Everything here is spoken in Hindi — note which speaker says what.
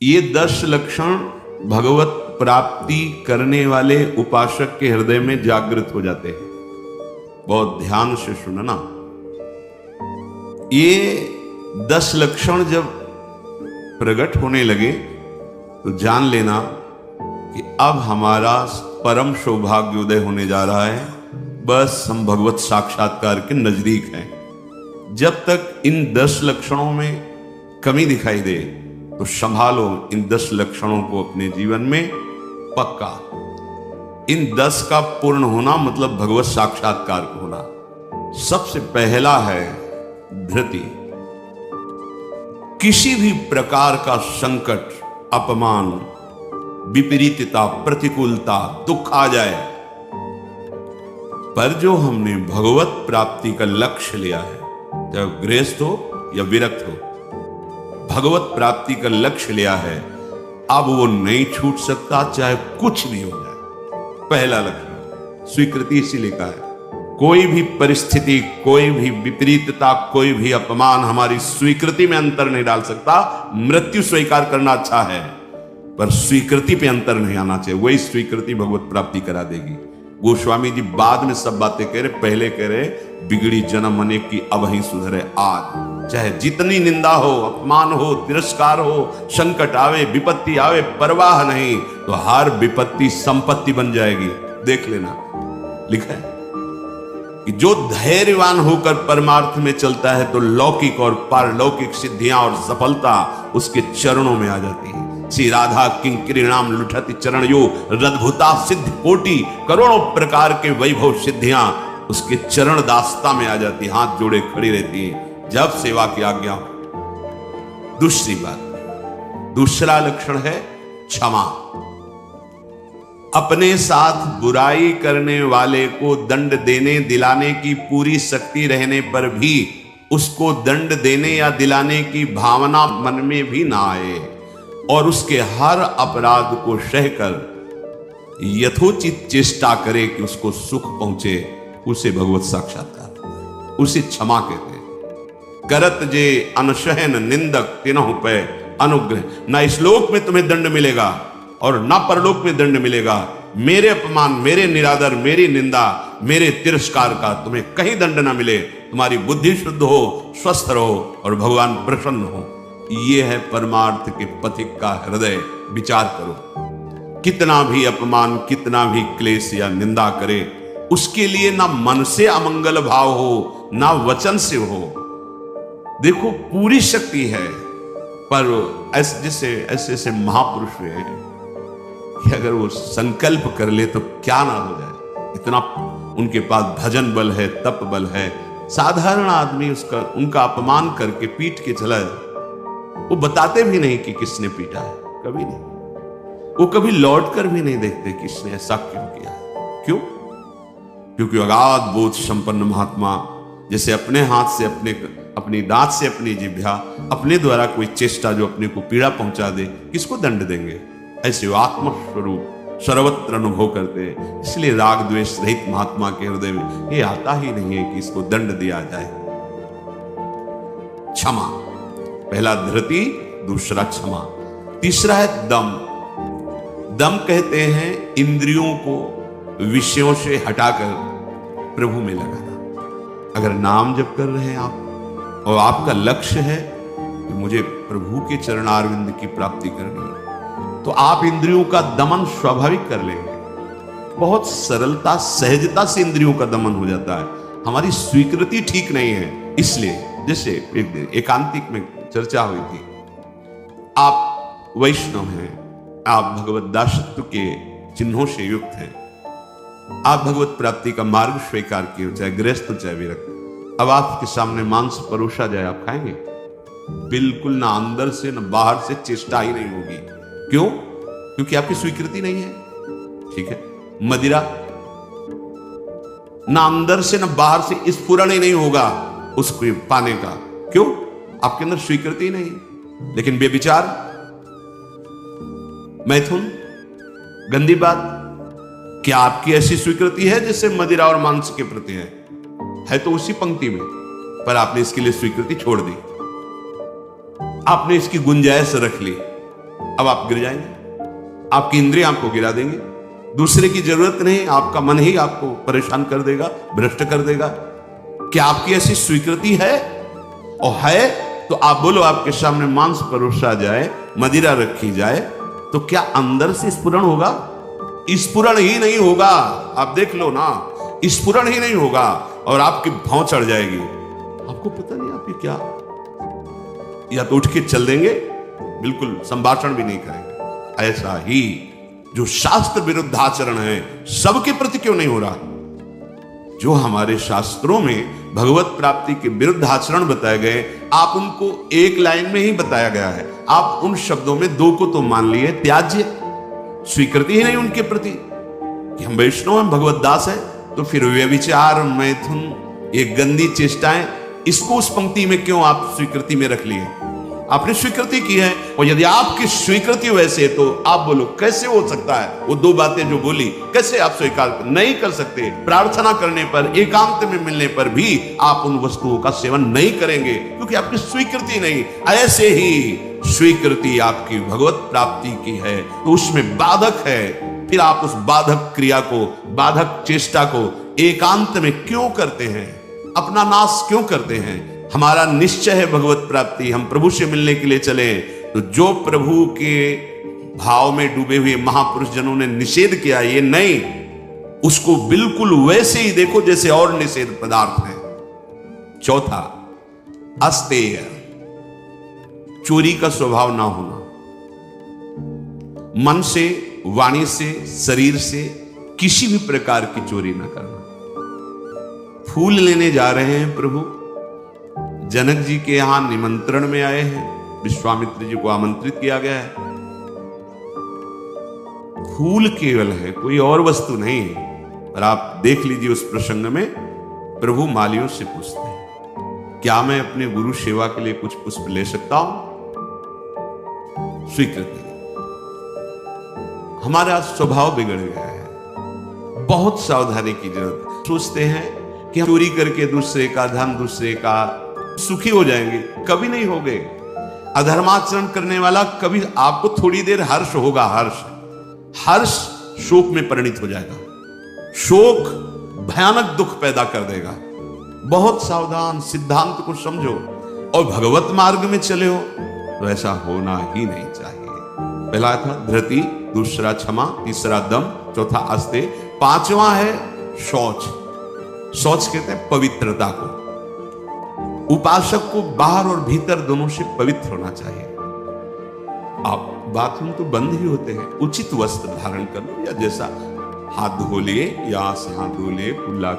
Speaker 1: ये 10 लक्षण भगवत प्राप्ति करने वाले उपासक के हृदय में जागृत हो जाते हैं। बहुत ध्यान से सुनना। ये 10 लक्षण जब प्रकट होने लगे तो जान लेना कि अब हमारा परम सौभाग्य उदय होने जा रहा है। बस हम भगवत साक्षात्कार के नजदीक हैं। जब तक इन 10 लक्षणों में कमी दिखाई दे तो संभालो इन 10 लक्षणों को अपने जीवन में पक्का। इन 10 का पूर्ण होना मतलब भगवत साक्षात्कार को होना। सबसे पहला है धृति। किसी भी प्रकार का संकट, अपमान, विपरीतता, प्रतिकूलता, दुख आ जाए, पर जो हमने भगवत प्राप्ति का लक्ष्य लिया है, चाहे गृहस्थ हो या विरक्त हो, भगवत प्राप्ति का लक्ष्य लिया है, अब वो नहीं छूट सकता, चाहे कुछ भी हो जाए। पहला लक्षण स्वीकृति इसीलिए कहा है। कोई भी परिस्थिति, कोई भी विपरीतता, कोई भी अपमान हमारी स्वीकृति में अंतर नहीं डाल सकता। मृत्यु स्वीकार करना अच्छा है, पर स्वीकृति पे अंतर नहीं आना चाहिए। वही स्वीकृति भगवत प्राप्ति करा देगी। गोस्वामी जी बाद में सब बातें कह रहे, पहले कह रहे बिगड़ी जन्म अनेक की अब ही सुधरे आज। चाहे जितनी निंदा हो, अपमान हो, तिरस्कार हो, संकट आवे, विपत्ति आवे, परवाह नहीं, तो हर विपत्ति संपत्ति बन जाएगी। देख लेना, लिखा है कि जो धैर्यवान होकर परमार्थ में चलता है तो लौकिक और पारलौकिक सिद्धियां और सफलता उसके चरणों में आ जाती है। श्री राधा किंकरी नाम लुठति चरण यो रद्भुता सिद्ध कोटि, करोड़ों प्रकार के वैभव सिद्धियां उसके चरण दास्ता में आ जाती, हाथ जोड़े खड़ी रहती है जब सेवा की आज्ञा हो। दूसरी बात, दूसरा लक्षण है क्षमा। अपने साथ बुराई करने वाले को दंड देने दिलाने की पूरी शक्ति रहने पर भी उसको दंड देने या दिलाने की भावना मन में भी ना आए और उसके हर अपराध को सहकर यथोचित चेष्टा करे कि उसको सुख पहुंचे, उसे भगवत साक्षात्कार, उसे क्षमा कहते हैं। करत जे अनशहन निंदक तिनहु पे अनुग्रह। ना इस लोक में तुम्हें दंड मिलेगा और ना परलोक में दंड मिलेगा। मेरे अपमान, मेरे निरादर, मेरी निंदा, मेरे तिरस्कार का तुम्हें कहीं दंड ना मिले। तुम्हारी बुद्धि शुद्ध हो, स्वस्थ रहो और भगवान प्रसन्न हो। ये है परमार्थ के पथिक का हृदय। विचार करो, कितना भी अपमान, कितना भी क्लेश या निंदा करे, उसके लिए ना मन से अमंगल भाव हो, ना वचन से हो। देखो पूरी शक्ति है, पर ऐसे ऐसे महापुरुष हैं कि अगर वो संकल्प कर ले तो क्या ना हो जाए। इतना उनके पास भजन बल है, तप बल है। साधारण आदमी उनका अपमान करके पीट के चला जाए, वो बताते भी नहीं कि किसने पीटा है, कभी नहीं। वो कभी लौट कर भी नहीं देखते किसने ऐसा क्यों किया है। क्यों? क्योंकि अगाध बोध संपन्न महात्मा जैसे अपने हाथ से, अपनी दांत से अपनी जिह्वा, अपने द्वारा कोई चेष्टा जो अपने को पीड़ा पहुंचा दे, किसको दंड देंगे? ऐसे वो आत्मस्वरूप सर्वत्र अनुभव करते हैं। इसलिए राग द्वेष रहित महात्मा के हृदय में ये आता ही नहीं है कि इसको दंड दिया जाए। क्षमा, पहला धृति, दूसरा क्षमा, तीसरा है दम। दम कहते हैं इंद्रियों को विषयों से हटाकर प्रभु में लगाना। अगर नाम जप कर रहे हैं आप और आपका लक्ष्य है कि मुझे प्रभु के चरणारविंद की प्राप्ति करनी है, तो आप इंद्रियों का दमन स्वाभाविक कर लेंगे। बहुत सरलता, सहजता से इंद्रियों का दमन हो जाता है। हमारी स्वीकृति ठीक नहीं है, इसलिए जैसे एक दिन एकांतिक में चर्चा हुई थी, आप वैष्णव हैं, आप भगवत दासत्व के चिन्हों से युक्त हैं, आप भगवत प्राप्ति का मार्ग स्वीकार किए हो, चाहे गृहस्थ चाहे विरक्त। अब आपके सामने मांस परोसा जाए, आप खाएंगे? बिल्कुल ना, अंदर से ना बाहर से चेष्टा ही नहीं होगी। क्यों? क्योंकि आपकी स्वीकृति नहीं है। ठीक है, मदिरा ना अंदर से ना बाहर से स्फुरण ही नहीं होगा उसको पाने का। क्यों? आपके अंदर स्वीकृति नहीं। लेकिन बेविचार, मैथुन, गंदी बात, क्या आपकी ऐसी स्वीकृति है जैसे मदिरा और मांस के प्रति है तो उसी पंक्ति में, पर आपने इसके लिए स्वीकृति छोड़ दी, आपने इसकी गुंजाइश रख ली। अब आप गिर जाएंगे, आपकी इंद्रियां आपको गिरा देंगे, दूसरे की जरूरत नहीं, आपका मन ही आपको परेशान कर देगा, भ्रष्ट कर देगा। क्या आपकी ऐसी स्वीकृति है? और है तो आप बोलो, आपके सामने मांस परोसा जाए, मदिरा रखी जाए, तो क्या अंदर से स्फुरण होगा? स्फुरण ही नहीं होगा। आप देख लो ना, स्फुरण ही नहीं होगा और आपकी भौं चढ़ जाएगी। आपको पता नहीं आप ये क्या, या तो उठ के चल देंगे, बिल्कुल संभाषण भी नहीं करेंगे। ऐसा ही जो शास्त्र विरुद्ध आचरण है, सबके प्रति क्यों नहीं हो रहा? जो हमारे शास्त्रों में भगवत प्राप्ति के विरुद्ध आचरण बताए गए, आप उनको एक लाइन में ही बताया गया है, आप उन शब्दों में दो को तो मान लिए त्याज्य, स्वीकृति ही नहीं उनके प्रति कि हम वैष्णव हैं, भगवत दास है। तो फिर व्यभिचार, मैथुन, ये गंदी चेष्टाएं, इसको उस पंक्ति में क्यों आप स्वीकृति में रख लिए? आपने स्वीकृति की है, और यदि आपकी स्वीकृति वैसे है तो आप बोलो कैसे हो सकता है? वो दो बातें जो बोली कैसे आप स्वीकार नहीं कर सकते? प्रार्थना करने पर, एकांत में मिलने पर भी आप उन वस्तुओं का सेवन नहीं करेंगे क्योंकि आपकी स्वीकृति नहीं। ऐसे ही स्वीकृति आपकी भगवत प्राप्ति की है तो उसमें बाधक है, फिर आप उस बाधक क्रिया को, बाधक चेष्टा को एकांत में क्यों करते हैं? अपना नाश क्यों करते हैं? हमारा निश्चय है भगवत प्राप्ति, हम प्रभु से मिलने के लिए चले, तो जो प्रभु के भाव में डूबे हुए महापुरुष जनों ने निषेध किया, ये नहीं, उसको बिल्कुल वैसे ही देखो जैसे और निषेध पदार्थ है। चौथा, अस्तेय, चोरी का स्वभाव ना होना, मन से, वाणी से, शरीर से किसी भी प्रकार की चोरी ना करना। फूल लेने जा रहे हैं प्रभु, जनक जी के यहां निमंत्रण में आए हैं, विश्वामित्र जी को आमंत्रित किया गया है। फूल केवल है, कोई और वस्तु नहीं है। और आप देख लीजिए उस प्रसंग में प्रभु मालियों से पूछते हैं, क्या मैं अपने गुरु सेवा के लिए कुछ पुष्प ले सकता हूं? स्वीकृति। हमारा स्वभाव बिगड़ गया है, बहुत सावधानी की जरूरत है। सोचते हैं कि हम चोरी करके दूसरे का धन, दूसरे का सुखी हो जाएंगे, कभी नहीं होगे। अधर्माचरण करने वाला कभी, आपको थोड़ी देर हर्ष होगा, हर्ष शोक में परिणित हो जाएगा, शोक भयानक दुख पैदा कर देगा। बहुत सावधान, सिद्धांत को समझो और भगवत मार्ग में चले हो तो ऐसा होना ही नहीं चाहिए। पहला था धृति, दूसरा क्षमा, तीसरा दम, चौथा अस्तेय, पांचवा है शौच। शौच कहते हैं पवित्रता को। उपासक को बाहर और भीतर दोनों से पवित्र होना चाहिए। आप बाथरूम तो बंद ही होते हैं, उचित वस्त्र धारण कर लो, या जैसा हाथ धो लिए, या से हाथ धो लिए, कुल्ला